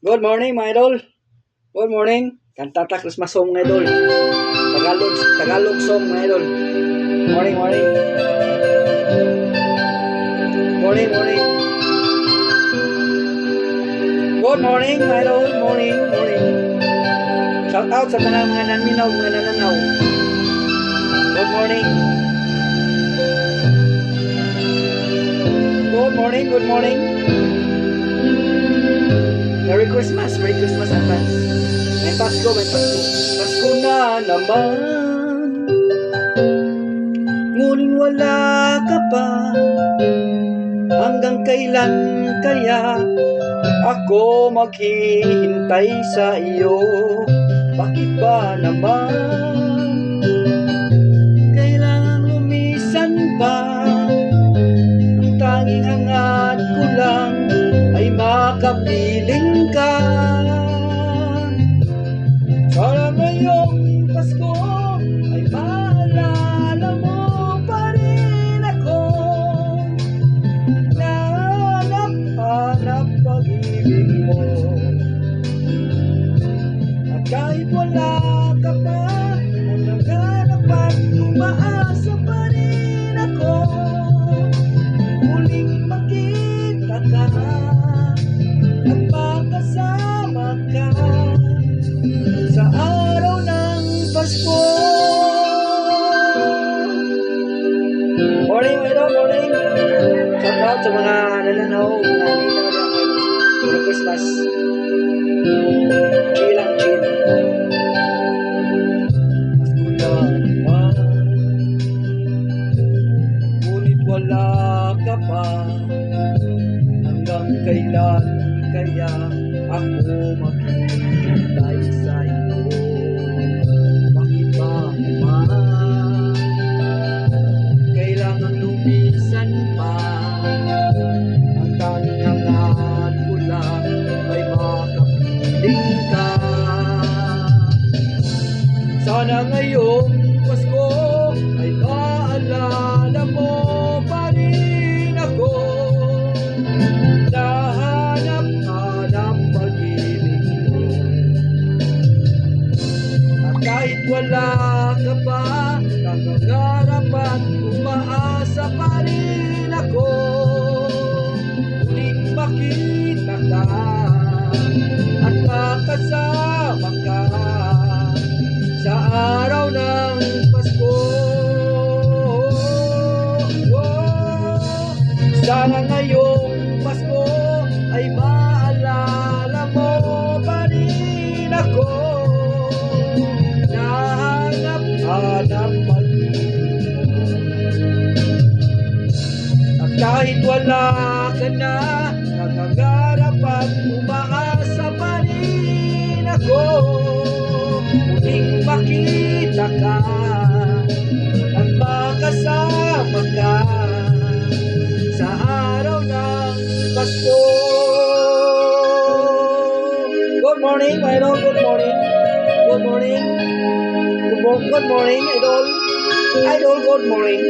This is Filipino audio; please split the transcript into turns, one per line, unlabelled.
Good morning, mga idol. Good morning. Kantata Christmas song, mga idol. Tagalog song, mga idol. Morning, morning. Morning, morning. Good morning, mga idol. Morning, morning. Shout out sa mga nanminaw, mga nananaw. Good morning. Good morning, good morning. Merry Christmas advance. May Pasko, may Pasko. Pasko na naman. Ngunit wala ka pa. Hanggang kailan kaya ako maghihintay sa iyo? Bakit ba naman kailangan lumisan pa? Ang tanging hangat ko lang ay makapiling ka. Sana ngayong Pasko ay maalala mo pa rin ako. Nahanap-hanap pag-ibig mo. At kahit wala ka pa, naghahanap at umaasa pa rin ako. Muling makita ka at makasama ka sa araw ng Pasko. Morning, morning. Shout out sa mga nananaw, mga ninaw na Christmas. Chill lang, chill. Pasko na naman, ngunit wala ka pa. Hanggang kailan kaya ako maghihintay sa iyo? Bakit ba naman kailangan lumisan pa? Ang tanging hangat ko lang ay makapiling ka. Sana ngayong Pasko ay maalala mo pa rin ako. Nahanap-hanap pag-ibig mo. At kahit wala ka pa, nangangarap at umaasa pa rin ako. Muling makita ka at makasama ka sa araw ng Pasko. Sana ngayong Pasko ay maalala mo pa rin ako. Nahanap-hanap pag-ibig mo. At kahit wala ka na, nangangarap at umaasa pa rin ako. Muling makita ka at makasama ka sa araw ng Pasko. Good morning, idol. Good morning. Good morning. Good morning, idol. Idol, good morning.